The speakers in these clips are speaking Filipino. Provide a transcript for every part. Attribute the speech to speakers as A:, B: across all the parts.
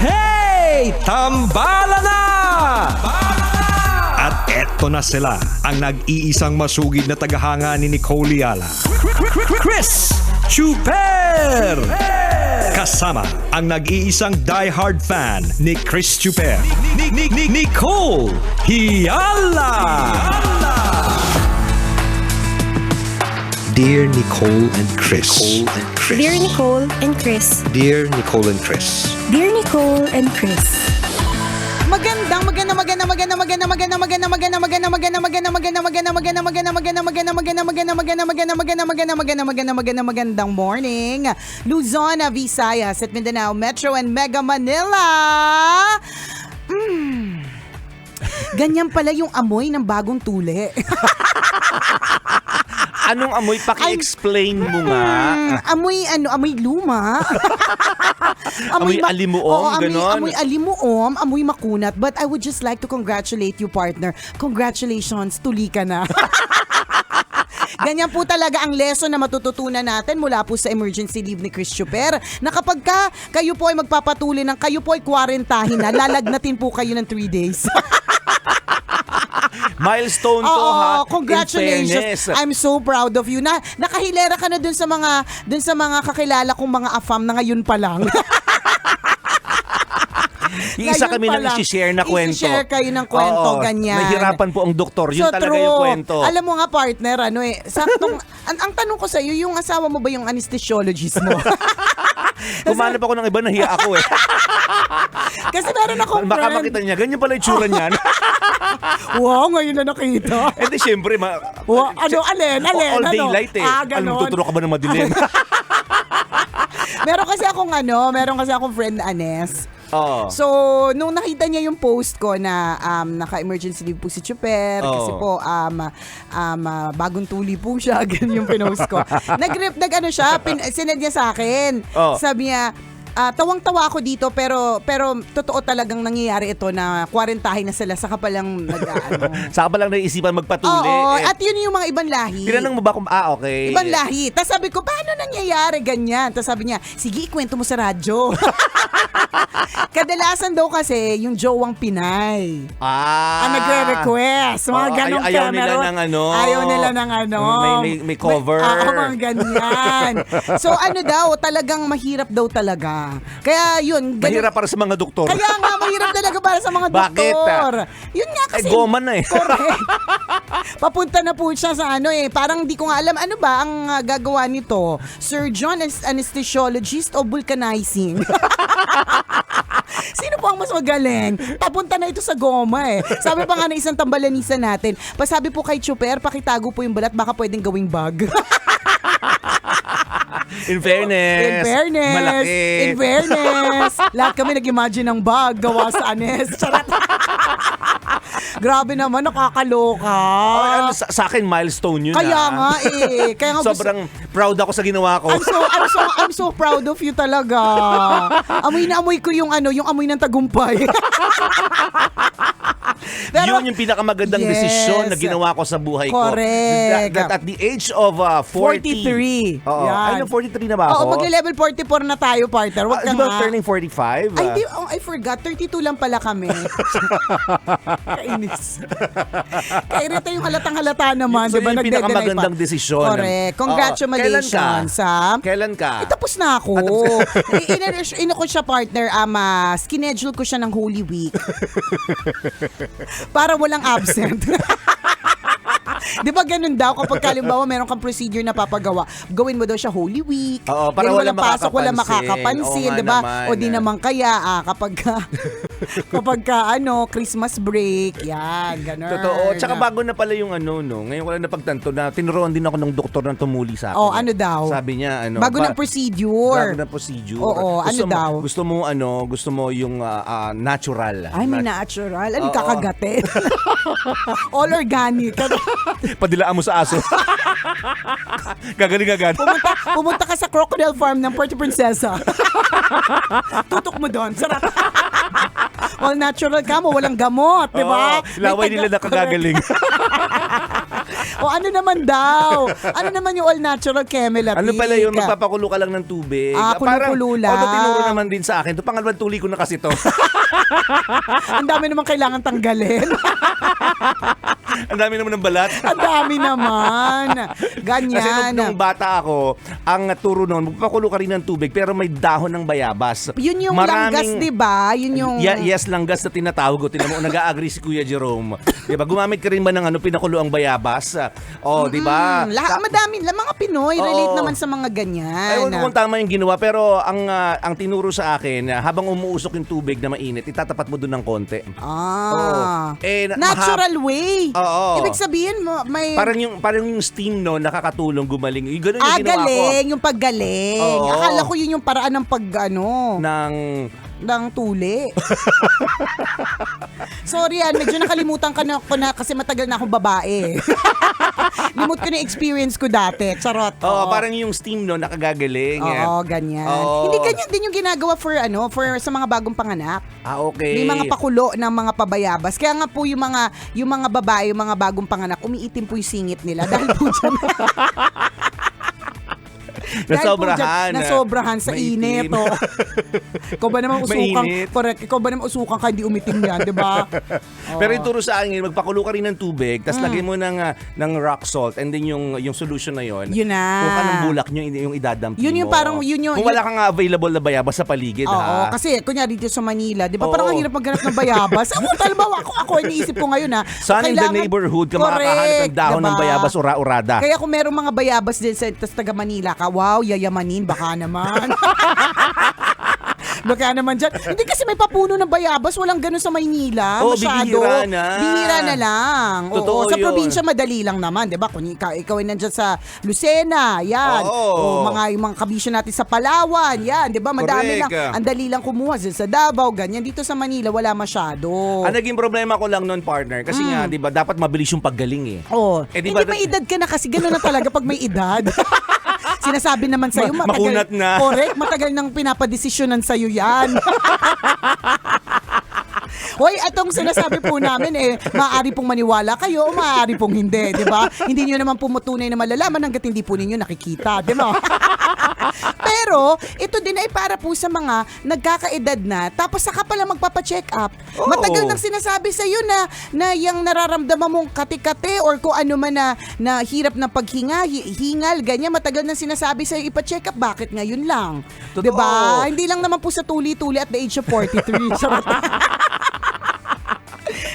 A: Hey! Tambala na! At eto na sila, ang nag-iisang masugid na tagahanga ni Nicole Yala. Chris Chuper! Kasama ang nag-iisang die-hard fan ni Chris Chuper. Nicole Yala! Dear Nicole and Chris.
B: Dear Nicole and Chris.
A: Dear Nicole and Chris.
B: Dear Nicole and Chris.
C: Magandang morning, Luzon, Visayas at Mindanao Metro and Mega Manila. Ganyan pala yung amoy ng bagong tuli.
D: Anong amoy? Paki-explain mo nga.
C: Amoy luma.
D: Amoy alimuom, ganon.
C: Amoy alimuom, amoy makunat. But I would just like to congratulate you, partner. Congratulations, tuli ka na. Ganyan po talaga ang lesson na matututunan natin mula po sa emergency leave ni Chris Chuper, na kapag kayo po ay magpapatuloy ng kayo po ay kwarentahin na, lalagnatin po kayo ng 3 days.
D: Milestone to, ha?
C: Congratulations. I'm so proud of you. Nakahilera ka na dun sa mga kakilala kong mga afam na ngayon pa lang.
D: Isa kami nang isi-share na kwento.
C: Isi-share kayo ng kwento, ganyan.
D: Nahirapan po ang doktor. Yun talaga
C: true.
D: Yung kwento.
C: Alam mo nga, partner, saktong, ang tanong ko sa'yo, yung asawa mo ba yung anesthesiologist mo?
D: Kumanap ako ng iba, nahiya ako eh.
C: Kasi meron akong friend.
D: Baka makita niya, ganyan pala yung tsura niyan.
C: Wow, ngayon na nakita.
D: Eh di syempre,
C: alin?
D: All daylight eh. Alam mo, tuturo ka ba ng madilim?
C: meron kasi akong friend na Anes.
D: Oh.
C: So, nung nakita niya yung post ko na naka-emergency leave po si Chuper, kasi po bagong tuli po siya, ganyan yung pinost ko. Sinend niya sa akin. Sabi niya, tawang-tawa ako dito pero totoo talagang nangyayari ito na kwarentahin na sila saka palang
D: Saka palang naisipan magpatuli.
C: Oo, at yun yung mga ibang lahi.
D: Tinanong mo ba kung okay.
C: Ibang lahi. Tapos sabi ko, paano nangyayari ganyan? Tapos sabi niya, sige, ikwento mo sa radyo. Kadalasan daw kasi yung jowang Pinay ang nagre-request. Mga ganong
D: ayaw nila ng
C: Ayaw nila ng
D: may cover.
C: Mga ganyan. So talagang mahirap daw talaga. Kaya yun.
D: Mahirap para sa mga doktor.
C: Kaya nga, mahirap talaga para sa mga doktor. Yun nga kasi.
D: Goma na eh.
C: Correct. Papunta na po siya sa parang di ko nga alam, ano ba ang gagawa nito? Surgeon, anesthesiologist o vulcanizing? Sino po ang mas magaling? Papunta na ito sa goma eh. Sabi pa nga na isang tambalanisa natin, pasabi po kay Chuper, pakitago po yung balat, baka pwedeng gawing bag.
D: In fairness. Malaki.
C: In fairness. Lahat kami nag-imagine ng bag gawa sa Anes. Charot. Grabe naman, nakakaloka.
D: Sa akin, milestone yun.
C: Kaya nga eh.
D: Sobrang proud ako sa ginawa ko.
C: I'm so proud of you talaga. Amoy na amoy ko yung amoy ng tagumpay.
D: Pero, yun yung pinakamagandang desisyon na ginawa ko sa buhay ko.
C: Correct.
D: That at the age of
C: 43.
D: Oo. Ay, 43 na ba ako?
C: Oo, mag-level 44 na tayo, partner. Wag ka nga.
D: Turning 45?
C: I forgot. 32 lang pala kami. Kainis. Kaya rito yung halatang-halata naman.
D: So,
C: diba?
D: yung pinakamagandang desisyon.
C: Correct. Congratulations.
D: Kailan ka?
C: Tapos na ako. Ino ko siya, partner. Skinedule ko siya ng Holy Week. Para walang absent. Di ba ganun daw kapag kalimbawa meron kang procedure na papagawa, gawin mo daw siya Holy Week.
D: Oo, para walang
C: pasok, walang makakapansin, di ba? O di naman kaya kapag Christmas break, yan, ganun.
D: Totoo. Tsaka bago na pala yung ngayon ko lang napagtanto na tinuruan din ako ng doktor na tumuli sa akin.
C: Oh, ano daw?
D: Sabi niya,
C: bago ng procedure.
D: Oo,
C: daw?
D: Gusto mo yung natural.
C: Ay, may natural. Ano kakagatin? All organic.
D: Padilaan mo sa aso. Gagaling agad.
C: Pumunta ka sa crocodile farm ng Puerto Princesa. Tutok mo doon. Sarap. All natural ka mo, walang gamot, di ba?
D: Laway nila nakagagaling.
C: O ano naman daw? Ano naman yung all-natural Chemelatic?
D: Ano pala yun? Magpapakulo ka lang ng tubig.
C: Kulo-kulo lang.
D: Although tinuro naman din sa akin. Ito, pangalawang tuli ko na kasi to.
C: Ang dami naman kailangan tanggalin.
D: Ang dami naman ng balat.
C: Ang dami naman. Ganyan.
D: Kasi nung bata ako, ang turo noon, magpapakulo ka rin ng tubig pero may dahon ng bayabas.
C: Yun yung langgas, di ba? Yun yung...
D: Yes, langgas na tinatawag ko. Tinan mo, nag-a-agree si Kuya Jerome. Di ba? Gumamit ka rin ba ng pinakulo ang bayabas? Di ba?
C: Madami. Mga Pinoy, relate naman sa mga ganyan.
D: Ewan ko kung tama yung ginawa, pero ang tinuro sa akin, habang umuusok yung tubig na mainit, itatapat mo doon ng konti.
C: Natural way.
D: Oo.
C: Ibig sabihin mo, may...
D: Parang yung steam no, nakakatulong gumaling. Yung ganun yung ginawa ko.
C: galing. Yung paggaling.
D: Oo.
C: Akala ko yun yung paraan ng ng tuli. Sorry medyo nakalimutan ko na kasi matagal na akong babae. Limot ko na experience ko dati. Charot.
D: Parang yung steam no, nakagagaling.
C: Oo, ganyan. Hindi ganyan din yung ginagawa for sa mga bagong panganak.
D: Okay.
C: May mga pakulo ng mga pabayabas. Kaya nga po yung mga babae, yung mga bagong panganak, umiitim po yung singit nila dahil po dyan. Nasobrahan sa init. Ikaw ba naman usukang, correct, ikaw ba naman usukang ka, hindi umitim yan, di ba?
D: Pero yung turo sa akin, magpakulo ka rin ng tubig, tapos lagay mo ng rock salt, and then yung solution na yon.
C: Yun na.
D: Kung ka ng bulak nyo, yung idadamp mo.
C: Yun yung parang,
D: kung wala kang available na bayabas sa paligid,
C: Oo, kasi kunyari dito sa Manila, di ba parang ang hirap maghanap ng bayabas. Ako iniisip ko ngayon
D: Saan in the neighborhood ka makakahanap ng dahon ng bayabas ura-urada?
C: Kaya kung merong mga bayabas din sa taga Manila ka, wow, yayamanin, baka naman. Baka naman dyan. Hindi kasi may papuno ng bayabas, walang ganun sa Maynila. Masyado.
D: Bihira na.
C: Bihira na lang.
D: Totoo
C: Sa
D: yun.
C: probinsya, madali lang naman. Diba? Kung ikaw ay nandyan sa Lucena, yan.
D: Oo.
C: Yung mga kabisyo natin sa Palawan, yan. Diba? Madami
D: Correct.
C: lang. Ang dali lang kumuha sa Davao, ganyan. Dito sa Manila, wala masyado.
D: Ang naging problema ko lang noon, partner, kasi nga, di ba, dapat mabilis yung paggaling eh.
C: Hindi may edad ka na kasi gano'n na talaga pag may edad. Sinasabi naman sa'yo,
D: makunat na.
C: Correct, matagal nang pinapadesisyonan sa'yo yan. Hoy, atong sinasabi po namin maaari pong maniwala kayo o maaari pong hindi, di ba? Hindi nyo naman pumutunay na malalaman hanggat hindi po ninyo nakikita, di ba? Pero, ito din ay para po sa mga nagkakaedad na, tapos saka pala magpapacheck up. Matagal nang sinasabi sa'yo na yung nararamdaman mong kati-kati or kung ano man na hirap ng paghinga, hingal, ganyan, matagal nang sinasabi sa'yo ipacheck up. Bakit ngayon lang?
D: Totoo.
C: Di ba? Hindi lang naman po sa tuli-tuli at the age of 43. Charot.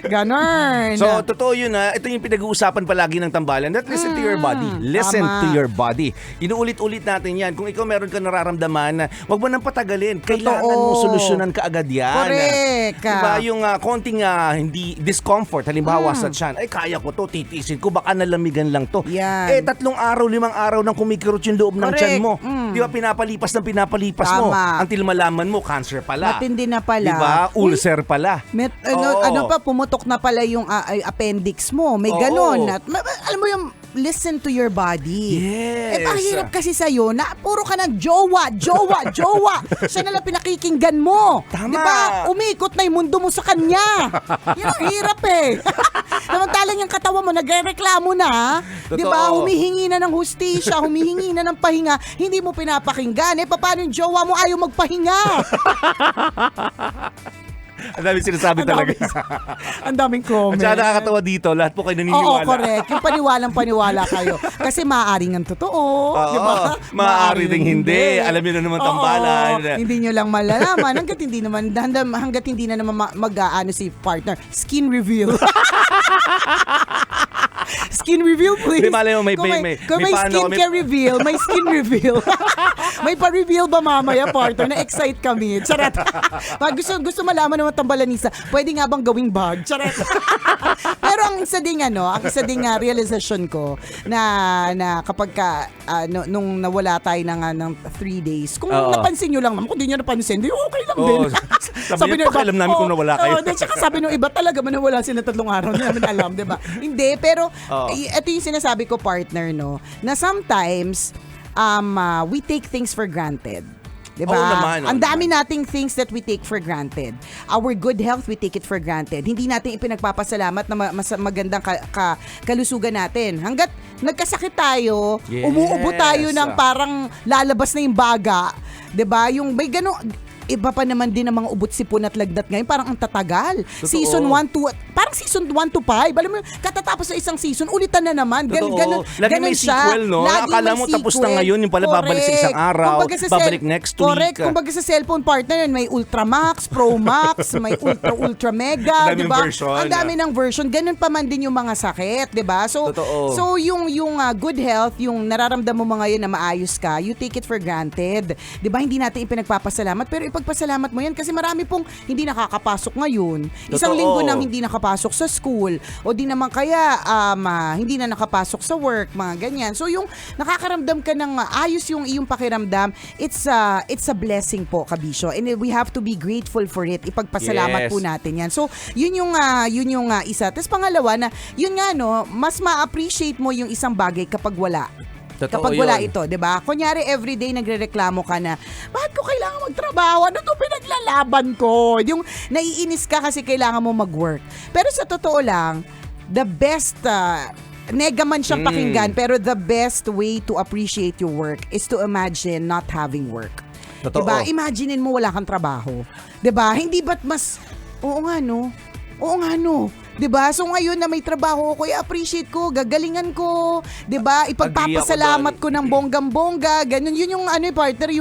C: Ganon.
D: So, totoo yun Ito yung pinag-uusapan palagi ng tambalan. That listen to your body. Listen to your body. Inuulit-ulit natin yan. Kung ikaw meron ka nararamdaman, wag mo nang patagalin. Kailangan mo solusyonan kaagad yan.
C: Correct.
D: Diba? Yung konting hindi discomfort, halimbawa sa tiyan, ay kaya ko to, titisin ko, baka nalamigan lang to.
C: Yan.
D: 3 araw, 5 araw nang kumikirot yung loob ng tiyan mo. Di ba pinapalipas mo. Until malaman mo, cancer pala.
C: Matindi na pala.
D: Di ba? Ulcer pala.
C: Ano pa, pumutok na pala yung appendix mo. May ganon. At, alam mo yung listen to your body.
D: Yes.
C: Ang hirap kasi sa'yo na puro ka ng jowa. Siya na lang pinakikinggan mo.
D: Tama.
C: Diba? Umikot na yung mundo mo sa kanya. Yun ang hirap Samantalang yung katawan mo, nagrereklamo na.
D: Totoo.
C: Diba? Humihingi na ng hustisya, humihingi na ng pahinga. Hindi mo pinapakinggan. Paano yung jowa mo ayaw magpahinga?
D: Ang dami sinasabi talaga.
C: Ang daming comment.
D: At saka nakakatawa dito, lahat po kayo naniniwala.
C: Oo, correct. Yung paniwalang-paniwala kayo. Kasi maaaring ang totoo.
D: Oo,
C: diba?
D: maaari ding hindi. Alam niyo na naman tambalan.
C: Hindi nyo lang malalaman hanggat hindi na naman mag-aano si partner. Skin reveal. Skin reveal, please.
D: Di malay mo, may
C: skincare reveal, may skin reveal. May pa-reveal ba mamaya, partner? Na-excite kami. Charot. Pag gusto malaman naman tambalanisa, pwede nga bang gawing bag? Charot. Pero ang isa ding realization ko na kapag nung nawala tayo ng 3 days, kung napansin nyo lang naman, kung di nyo napansin, di okay lang din.
D: Sabi nyo, pakialam namin kung nawala kayo.
C: Tsaka sabi nung iba talaga manawala sila 3 araw, hindi namin alam, di ba? Hindi, pero ito yung sinasabi ko, partner, no, na sometimes we take things for granted. Diba?
D: Oo naman, oo
C: Ang dami
D: naman.
C: nating things that we take for granted. Our good health, we take it for granted. Hindi natin ipinagpapasalamat na mas magandang kalusugan natin. Hanggat nagkasakit tayo,
D: Yes.
C: umuubo tayo ng parang lalabas na yung baga. 'Di ba? Yung may iba pa naman din ang mga ubot sipon at lagnat ngayon, parang ang tatagal.
D: Totoo.
C: Season 1 to, parang season 1 to 5. Alam mo, katatapos sa isang season, ulitan na naman.
D: Totoo. Lagi may sequel, no?
C: Lagi
D: Akala
C: may
D: mo tapos
C: sequel.
D: na ngayon, yung pala babalik sa isang araw,
C: Kumbaga sa
D: babalik next week.
C: Correct. Kumbaga sa cellphone partner, may Ultra Max, Pro Max, may Ultra Mega,
D: Daming
C: di ba?
D: version.
C: Ang dami ng version. Ganun pa man din yung mga sakit, di ba? So,
D: Totoo.
C: so yung good health, yung nararamdaman mo ngayon na maayos ka, you take it for granted. Di ba? Hindi natin ipinagpapasalamat, pero ipagpasalamat mo yan kasi marami pong hindi nakakapasok ngayon. Isang
D: Totoo.
C: linggo nang hindi nakapasok sa school o di naman kaya hindi na nakapasok sa work, mga ganyan. So yung nakakaramdam ka ng ayos yung iyong pakiramdam, it's a blessing po, Kabisyo. And we have to be grateful for it. Ipagpasalamat
D: Yes.
C: po natin yan. So yun yung isa. Tapos pangalawa na yun nga no, mas ma-appreciate mo yung isang bagay kapag wala.
D: Totoo
C: Kapag wala
D: yun.
C: ito, 'di ba? Kunyari everyday nagrereklamo ka na, bakit ko kailangan magtrabaho? Ano 'to pinaglalaban ko? Yung naiinis ka kasi kailangan mo mag-work. Pero sa totoo lang, the best nega man siyang pakinggan, pero the best way to appreciate your work is to imagine not having work.
D: Totoo.
C: 'Di ba? Imaginein mo wala kang trabaho. 'Di ba? Hindi ba't mas oo nga no? 'Di ba? So ngayon na may trabaho ko, i-appreciate ko, gagalingan ko, 'di ba? Ipagpapasalamat ko ng bonggang-bongga, ganun. Yun yung partner,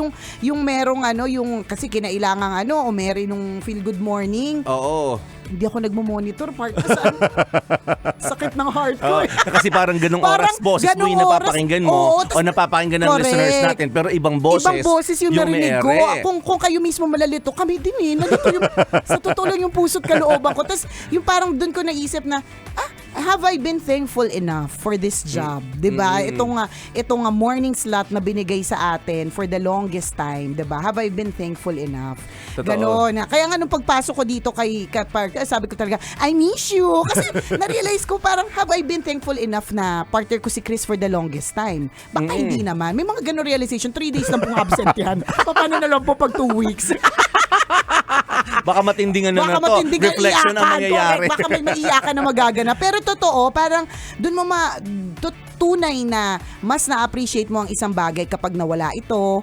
C: yung merong yung kasi kinailangan o meron nung feel good morning.
D: Oo.
C: Hindi ako nagmo-monitor partner sa sakit ng heart ko.
D: Kasi parang ganong
C: Parang
D: oras, boses mo
C: ganong
D: yung napapakinggan mo
C: oras. Oo,
D: o napapakinggan ng
C: correct.
D: listeners natin. Pero ibang boses
C: yung narinig ko.
D: may-ere.
C: Kung kayo mismo malalito, kami din nalito yung, sa totoo lang yung puso't kalooban ko. Tapos yung parang dun ko naisip na, have I been thankful enough for this job? Diba? Itong morning slot na binigay sa atin for the longest time. Diba? Have I been thankful enough?
D: Totoo.
C: Ganon. Kaya nga nung pagpasok ko dito kay partner, sabi ko talaga, I miss you. Kasi na-realize ko parang, have I been thankful enough na partner ko si Chris for the longest time? Baka hindi naman. May mga ganon realization. 3 days lang pong absent yan. Paano na lang po pag 2 weeks?
D: Baka matinding ano na to. Reflection ang mangyayari.
C: Baka may maiyakan na magaganap. Pero totoo, parang dun mo tunay na mas na-appreciate mo ang isang bagay kapag nawala ito,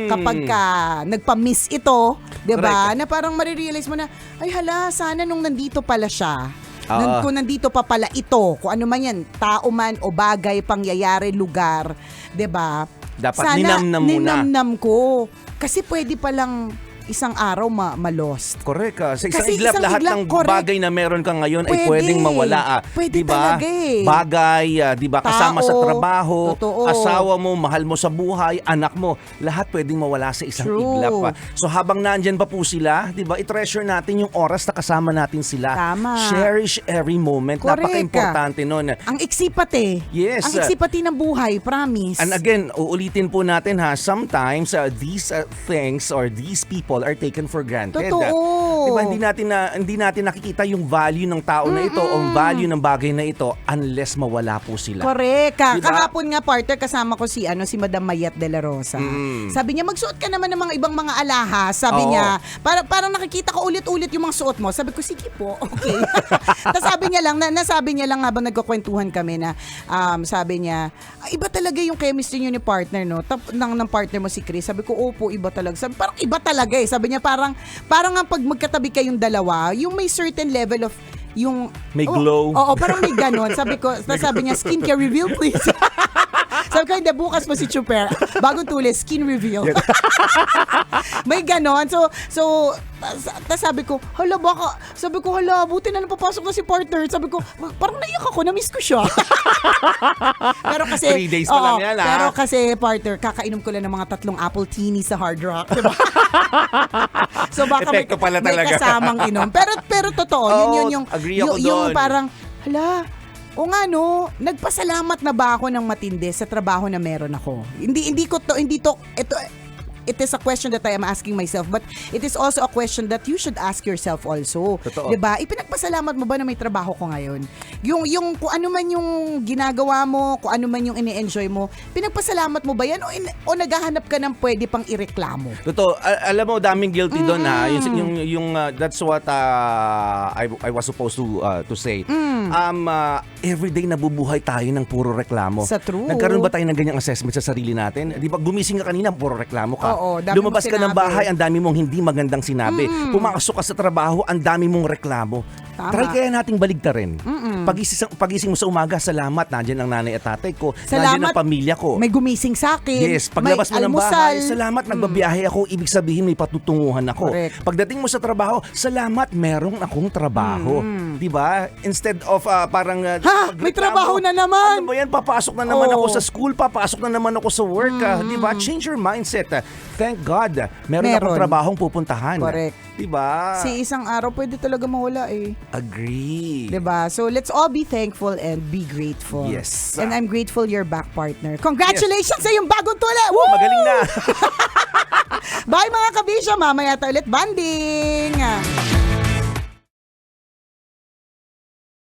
C: kapag ka nagpa-miss ito, 'di ba?
D: Correct.
C: Na parang marirealize mo na, ay hala, sana nung nandito pala siya.
D: Oo.
C: Kung nandito pa pala ito, kung ano man yan, tao man o bagay, pangyayari, lugar, 'di ba?
D: Dapat ninamnam mo na.
C: Ninamnam ko. Kasi pwede palang isang araw ma-lost.
D: Correct. Sa isang
C: Kasi
D: iglap,
C: isang
D: lahat
C: iglap,
D: ng
C: correct.
D: bagay na meron ka ngayon ay
C: Pwede.
D: pwedeng mawala.
C: Pwede
D: diba?
C: talaga eh.
D: Bagay, diba? Kasama sa
C: Tao.
D: trabaho,
C: Totoo.
D: asawa mo, mahal mo sa buhay, anak mo, lahat pwedeng mawala sa isang
C: True.
D: iglap. So habang nandyan pa po sila, diba, i-treasure natin yung oras na kasama natin sila.
C: Tama.
D: Cherish every moment.
C: Correct.
D: Napaka-importante nun.
C: Ang iksipat
D: Yes.
C: Ang iksipati ng buhay, promise.
D: And again, uulitin po natin sometimes these things or these people are taken for granted.
C: Totoo.
D: Diba, hindi natin nakikita yung value ng tao na ito o value ng bagay na ito unless mawala po sila.
C: Correct.
D: Diba?
C: Kahapon nga, partner, kasama ko si Madam Mayat de la Rosa. Sabi niya, magsuot ka naman ng mga ibang mga alahas. Sabi
D: Oo.
C: niya, parang nakikita ko ulit-ulit yung mga suot mo. Sabi ko, sige po, okay. Tapos sabi niya lang, nasabi niya lang habang nagkukwentuhan kami na, sabi niya, iba talaga yung chemistry niyo ni partner, no? Ng partner mo si Chris. Sabi ko, opo, iba talaga. Sabi, parang iba talaga eh. Sabi niya, parang nga pag magkatabi kayong dalawa, yung may certain level of yung
D: May glow.
C: Oo, parang may ganon. Sabi niya, skincare reveal please. Sabi ko, hindi, bukas mo si Chuper. Bagong tulis, skin reveal. May ganon. So sabi ko, hala, buti na napapasok na si partner. Sabi ko, parang naiyak ako, na-miss ko siya. Pero kasi,
D: 3 days pa lang yan,
C: Pero kasi, partner, kakainom ko lang ng mga 3 apple teenies sa Hard Rock. Diba? So baka
D: Epekto pala
C: may
D: talaga.
C: kasamang inom. Pero totoo, yun yung
D: agree ako
C: yung
D: doon.
C: parang, hala, o nga no, nagpasalamat na ba ako ng matindi sa trabaho na meron ako? Hindi to, ito, it is a question that I am asking myself, but it is also a question that you should ask yourself also.
D: Totoo.
C: 'Di ba? Ipinagpasalamat mo ba na may trabaho ko ngayon? Yung kung ano man yung ginagawa mo, kung ano man yung ini-enjoy mo, pinagpasalamat mo ba yan o naghahanap ka ng pwede pang ireklamo?
D: Totoo, alam mo daming guilty doon ha. Yung that's what I was supposed to say. Everyday nabubuhay tayo ng puro reklamo.
C: Sa true.
D: Nagkaroon ba tayo ng ganyang assessment sa sarili natin? Di ba gumising ka kanina, puro reklamo ka.
C: Oo, dami
D: Lumabas
C: mong
D: ka ng
C: sinabi.
D: bahay, ang dami mong hindi magandang sinabi. Pumasok ka sa trabaho, ang dami mong reklamo.
C: Tama.
D: Try kaya nating baligtarin. Pagising mo sa umaga, salamat, nandiyan ang nanay at tatay ko, nandiyan ang pamilya ko.
C: May gumising sa akin.
D: Yes, paglabas mo
C: may
D: ng
C: almusal.
D: bahay, salamat, nagbabiyahe ako, ibig sabihin may patutunguhan ako.
C: Correct.
D: Pagdating mo sa trabaho, salamat, merong akong trabaho. 'Di ba? Instead of parang
C: May trabaho na naman.
D: Ano ba yan? Papasok na naman
C: Oo.
D: ako sa school, papasok na naman ako sa work, 'di ba? Change your mindset. Thank God, meron akong trabahong pupuntahan.
C: Correct.
D: 'Di ba?
C: Si isang araw pwede talaga mawala eh.
D: Agree.
C: 'Di ba? So let's all be thankful and be grateful.
D: Yes.
C: And I'm grateful you're back, partner. Congratulations sa iyong bagong tuli. Woo!
D: Magaling na.
C: Bye mga kabisyo, mamaya tayo ulit banding.